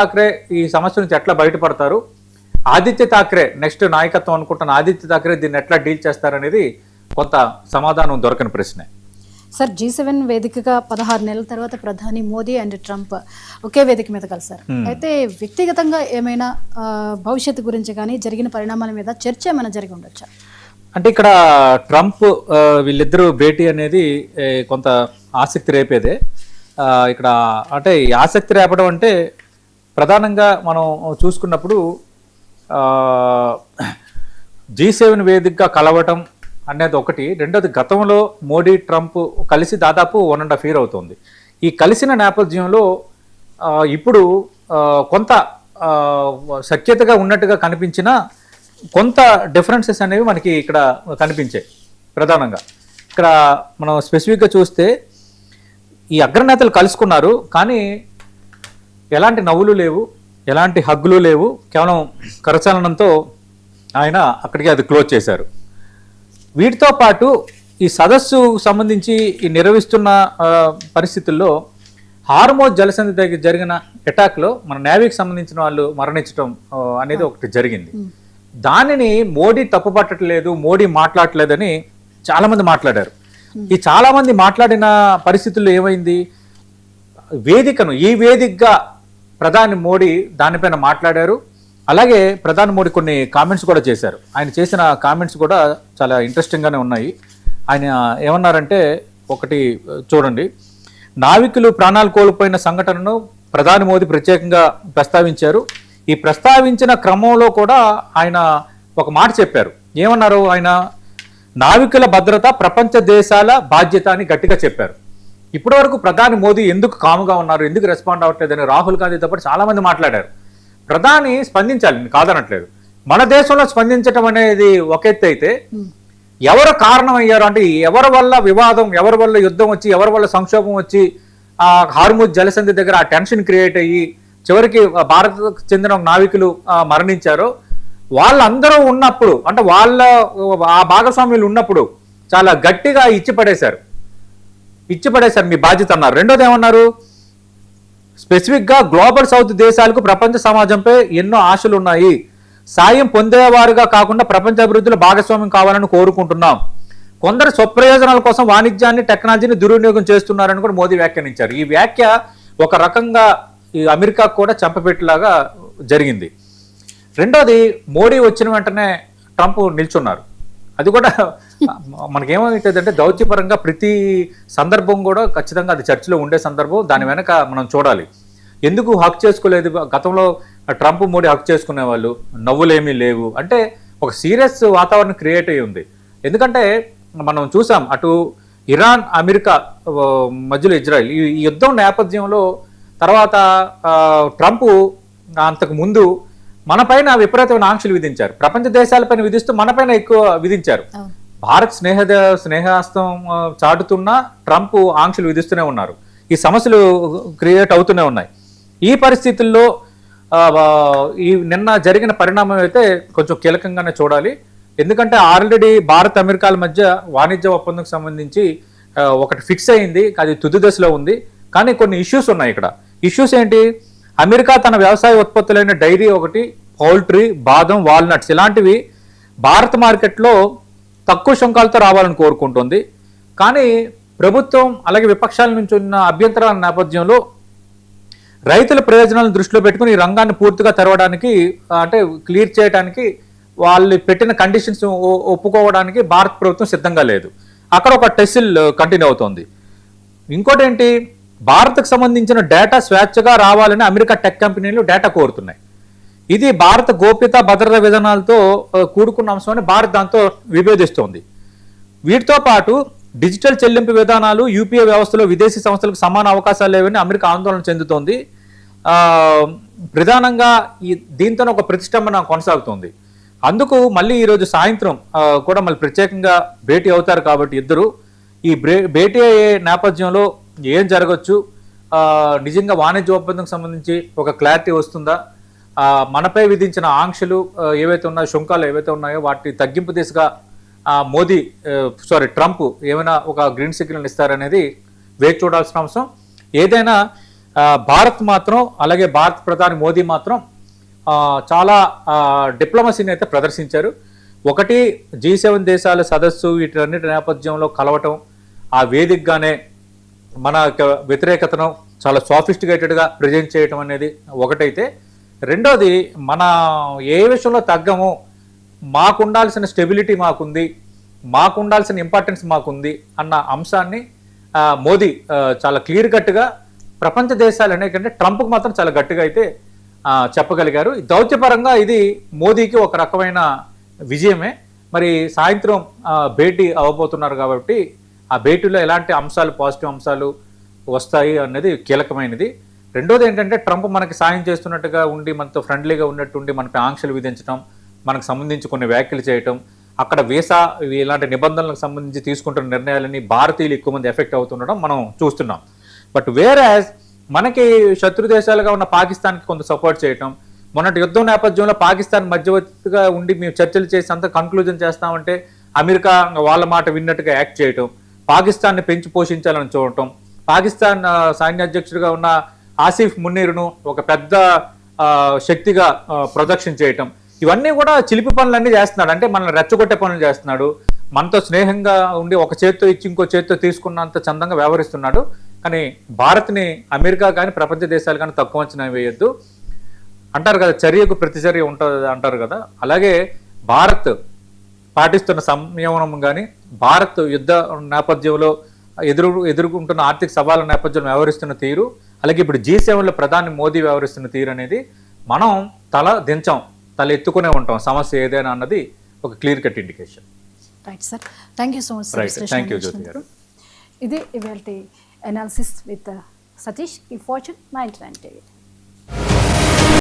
ఠాక్రే ఈ సమస్య నుంచి ఎట్లా బయటపడతారు, ఆదిత్య ఠాక్రే నెక్స్ట్ నాయకత్వం అనుకుంటున్న ఆదిత్య ఠాక్రే దీన్ని ఎట్లా డీల్ చేస్తారనేది కొంత సమాధానం దొరకని ప్రశ్నే. సార్, G7 వేదికగా 16 నెలల తర్వాత ప్రధాని మోదీ అండ్ ట్రంప్ ఒకే వేదిక మీద కలిసారు. అయితే వ్యక్తిగతంగా ఏమైనా భవిష్యత్తు గురించి కానీ జరిగిన పరిణామాల మీద చర్చ ఏమైనా జరిగి ఉండొచ్చా? అంటే ఇక్కడ ట్రంప్ వీళ్ళిద్దరూ భేటీ అనేది కొంత ఆసక్తి రేపేదే. ఇక్కడ అంటే ఈ ఆసక్తి రేపడం అంటే ప్రధానంగా మనం చూసుకున్నప్పుడు G7 వేదికగా కలవటం అనేది ఒకటి. రెండోది, గతంలో మోడీ ట్రంప్ కలిసి దాదాపు 1.5 years అవుతుంది. ఈ కలిసిన నేపథ్యంలో ఇప్పుడు కొంత సఖ్యతగా ఉన్నట్టుగా కనిపించిన కొంత డిఫరెన్సెస్ అనేవి మనకి ఇక్కడ కనిపించాయి. ప్రధానంగా ఇక్కడ మనం స్పెసిఫిక్గా చూస్తే ఈ అగ్రనేతలు కలుసుకున్నారు, కానీ ఎలాంటి నవ్వులు లేవు, ఎలాంటి హగ్గులు లేవు. కేవలం కరచాలనంతో ఆయన అక్కడికి అది క్లోజ్ చేశారు. వీటితో పాటు ఈ సదస్సు సంబంధించి ఈ నిర్వహిస్తున్న పరిస్థితుల్లో హార్మోజ్ జలసంధి దగ్గర జరిగిన అటాక్లో మన నేవీకి సంబంధించిన వాళ్ళు మరణించడం అనేది ఒకటి జరిగింది. దానిని మోడీ తప్పుపట్టట్లేదు, మోడీ మాట్లాడట్లేదని చాలామంది మాట్లాడారు. ఈ చాలామంది మాట్లాడిన పరిస్థితుల్లో ఏమైంది, ఈ వేదికగా ప్రధాని మోడీ దానిపైన మాట్లాడారు. అలాగే ప్రధాని మోడీ కొన్ని కామెంట్స్ కూడా చేశారు. ఆయన చేసిన కామెంట్స్ కూడా చాలా ఇంట్రెస్టింగ్గానే ఉన్నాయి. ఆయన ఏమన్నారంటే, ఒకటి చూడండి, నావికులు ప్రాణాలు కోల్పోయిన సంఘటనను ప్రధాని మోదీ ప్రత్యేకంగా ప్రస్తావించారు. ఈ ప్రస్తావించిన క్రమంలో కూడా ఆయన ఒక మాట చెప్పారు. ఏమన్నారు ఆయన, నావికుల భద్రత ప్రపంచ దేశాల బాధ్యత అని గట్టిగా చెప్పారు. ఇప్పటి వరకు ప్రధాని మోదీ ఎందుకు కాముగా ఉన్నారు, ఎందుకు రెస్పాండ్ అవ్వట్లేదని రాహుల్ గాంధీతో పాటు చాలామంది మాట్లాడారు. ప్రధాని స్పందించాలి, కాదనట్లేదు. మన దేశంలో స్పందించడం అనేది ఒక ఎత్తు అయితే, ఎవరు కారణం అయ్యారు అంటే ఎవరి వల్ల వివాదం, ఎవరి వల్ల యుద్ధం వచ్చి, ఎవరి వల్ల సంక్షోభం వచ్చి ఆ హార్ముజ్ జలసంధి దగ్గర ఆ టెన్షన్ క్రియేట్ అయ్యి చివరికి భారత్కు చెందిన నావికులు మరణించారో వాళ్ళందరూ ఉన్నప్పుడు, అంటే వాళ్ళ ఆ భాగస్వామ్యులు ఉన్నప్పుడు చాలా గట్టిగా ఇచ్చిపడేశారు మీ బాధ్యత అన్నారు. రెండోది ఏమన్నారు, స్పెసిఫిక్గా గ్లోబల్ సౌత్ దేశాలకు ప్రపంచ సమాజంపై ఎన్నో ఆశలు ఉన్నాయి, సాయం పొందేవారుగా కాకుండా ప్రపంచ అభివృద్ధిలో భాగస్వామ్యం కావాలని కోరుకుంటున్నాం, కొందరు స్వప్రయోజనాల కోసం వాణిజ్యాన్ని టెక్నాలజీని దుర్వినియోగం చేస్తున్నారని కూడా మోదీ వ్యాఖ్యానించారు. ఈ వ్యాఖ్య ఒక రకంగా ఈ అమెరికాకు కూడా చెంపపెట్టేలాగా జరిగింది. రెండోది, మోడీ వచ్చిన వెంటనే ట్రంప్ నిల్చున్నారు. అది కూడా మనకేమవుతుందంటే దౌత్యపరంగా ప్రతి సందర్భం కూడా ఖచ్చితంగా అది చర్చలో ఉండే సందర్భం. దాని వెనక మనం చూడాలి, ఎందుకు హక్ చేసుకోలేదు. గతంలో ట్రంప్ మోడీ హక్ చేసుకునే వాళ్ళు, నవ్వులేమీ లేవు అంటే ఒక సీరియస్ వాతావరణం క్రియేట్ అయ్యి ఉంది. ఎందుకంటే మనం చూసాం, అటు ఇరాన్ అమెరికా మధ్యలో ఇజ్రాయెల్ ఈ యుద్ధం నేపథ్యంలో తర్వాత ట్రంప్ అంతకు ముందు మన పైన విపరీతమైన ఆంక్షలు విధించారు. ప్రపంచ దేశాలపైన విధిస్తూ మన పైన ఎక్కువ విధించారు. భారత్ స్నేహాస్తం చాటుతున్నా ట్రంప్ ఆంక్షలు విధిస్తూనే ఉన్నారు. ఈ సమస్యలు క్రియేట్ అవుతూనే ఉన్నాయి. ఈ పరిస్థితుల్లో ఈ నిన్న జరిగిన పరిణామం అయితే కొంచెం కీలకంగానే చూడాలి. ఎందుకంటే ఆల్రెడీ భారత్ అమెరికాల మధ్య వాణిజ్య ఒప్పందంకి సంబంధించి ఒకటి ఫిక్స్ అయింది, అది తుది దశలో ఉంది. కానీ కొన్ని ఇష్యూస్ ఉన్నాయి. ఇక్కడ ఇష్యూస్ ఏంటి, అమెరికా తన వ్యవసాయ ఉత్పత్తులైన డైరీ ఒకటి, పౌల్ట్రీ, బాదం, వాల్నట్స్ ఇలాంటివి భారత మార్కెట్లో తక్కువ సుంకాలతో రావాలని కోరుకుంటుంది. కానీ ప్రభుత్వం అలాగే విపక్షాల నుంచి ఉన్న అభ్యంతరాల నేపథ్యంలో రైతుల ప్రయోజనాలను దృష్టిలో పెట్టుకుని ఈ రంగాన్ని పూర్తిగా తెరవడానికి, అంటే క్లియర్ చేయడానికి వాళ్ళు పెట్టిన కండిషన్స్ ఒప్పుకోవడానికి భారత ప్రభుత్వం సిద్ధంగా లేదు. అక్కడ ఒక టెసిల్ కంటిన్యూ అవుతోంది. ఇంకోటి ఏంటి, భారత్కు సంబంధించిన డేటా స్వేచ్ఛగా రావాలని అమెరికా టెక్ కంపెనీలు డేటా కోరుతున్నాయి. ఇది భారత గోప్యత భద్రతా విధానాలతో కూడుకున్న అంశమని భారత్ దాంతో విభేదిస్తోంది. వీటితో పాటు డిజిటల్ చెల్లింపు విధానాలు, యూపీఐ వ్యవస్థలో విదేశీ సంస్థలకు సమాన అవకాశాలు లేవని అమెరికా ఆందోళన చెందుతోంది. ప్రధానంగా దీంతో ఒక ప్రతిష్టంభన కొనసాగుతోంది. అందుకు మళ్ళీ ఈరోజు సాయంత్రం కూడా మళ్ళీ ప్రత్యేకంగా భేటీ అవుతారు. కాబట్టి ఇద్దరు ఈ భేటీ అయ్యే నేపథ్యంలో ఏం జరగచ్చు, నిజంగా వాణిజ్య ఒప్పందంకి సంబంధించి ఒక క్లారిటీ వస్తుందా, మనపై విధించిన ఆంక్షలు ఏవైతే ఉన్నాయో, సుంకాలు ఏవైతే ఉన్నాయో వాటి తగ్గింపు దిశగా ట్రంప్ ఏమైనా ఒక గ్రీన్ సిగ్నల్ ఇస్తారనేది వేచి చూడాల్సిన అంశం. ఏదైనా భారత్ మాత్రం, అలాగే భారత ప్రధాని మోదీ మాత్రం చాలా డిప్లొమసీని అయితే ప్రదర్శించారు. ఒకటి, G7 దేశాల సదస్సు వీటన్నిటి నేపథ్యంలో కలవటం, ఆ వేదికగానే మన వ్యతిరేకతను చాలా సోఫిస్టికేటెడ్గా ప్రజెంట్ చేయటం అనేది ఒకటైతే, రెండోది మన ఏ విషయంలో తగ్గము, మాకు ఉండాల్సిన స్టెబిలిటీ మాకుంది, మాకు ఉండాల్సిన ఇంపార్టెన్స్ మాకుంది అన్న అంశాన్ని మోదీ చాలా క్లియర్ కట్గా ప్రపంచ దేశాలు అనేకంటే ట్రంప్కి మాత్రం చాలా గట్టిగా అయితే చెప్పగలిగారు. దౌత్యపరంగా ఇది మోదీకి ఒక రకమైన విజయమే. మరి సాయంత్రం భేటీ అవ్వబోతున్నారు కాబట్టి ఆ భేటీలో ఎలాంటి అంశాలు, పాజిటివ్ అంశాలు వస్తాయి అనేది కీలకమైనది. రెండోది ఏంటంటే, ట్రంప్ మనకి సాయం చేస్తున్నట్టుగా ఉండి, మనతో ఫ్రెండ్లీగా ఉన్నట్టుండి మనపై ఆంక్షలు విధించడం, మనకు సంబంధించి కొన్ని వ్యాఖ్యలు చేయటం, అక్కడ వీసా ఇలాంటి నిబంధనలకు సంబంధించి తీసుకుంటున్న నిర్ణయాలని భారతీయులు ఎక్కువ మంది ఎఫెక్ట్ అవుతుండడం మనం చూస్తున్నాం. బట్ వేరేస్ మనకి శత్రు దేశాలుగా ఉన్న పాకిస్తాన్కి కొంత సపోర్ట్ చేయటం, మొన్నటి యుద్ధం నేపథ్యంలో పాకిస్తాన్ మధ్యవర్తిగా ఉండి మేము చర్చలు చేసి అంత కన్క్లూజన్ చేస్తామంటే అమెరికా వాళ్ళ మాట విన్నట్టుగా యాక్ట్ చేయటం, పాకిస్తాన్ని పెంచి పోషించాలని చూడటం, పాకిస్తాన్ సైన్య అధ్యక్షుడిగా ఉన్న ఆసిఫ్ మున్నీర్ను ఒక పెద్ద శక్తిగా ప్రొజెక్షన్ చేయటం, ఇవన్నీ కూడా చిలిపి పనులన్నీ చేస్తున్నాడు. అంటే మనల్ని రెచ్చగొట్టే పనులు చేస్తున్నాడు. మనతో స్నేహంగా ఉండి ఒక చేత్తో ఇచ్చి ఇంకో చేత్తో తీసుకున్నంత చందంగా వ్యవహరిస్తున్నాడు. కానీ భారత్ని అమెరికా కానీ ప్రపంచ దేశాలు కానీ తక్కువ అంచనా వేయొద్దు అంటారు కదా, చర్యకు ప్రతిచర్య ఉంటుంది అంటారు కదా. అలాగే భారత్ పాటిస్తున్న సంయమనం కానీ, భారత్ యుద్ధ నేపథ్యంలో ఎదుర్కొంటున్న ఆర్థిక సవాళ్ళ నేపథ్యంలో వ్యవహరిస్తున్న తీరు, అలాగే ఇప్పుడు G7లో ప్రధాని మోదీ వ్యవహరిస్తున్న తీరు అనేది మనం తల ఎత్తుకునే ఉంటాం సమస్య ఏదైనా అన్నది ఒక clear cut indication. Right sir, thank you so much. Thank you Jyothi garu. ఇది ఇవాల్టి analysis with Satish. Keep watching 99 TV.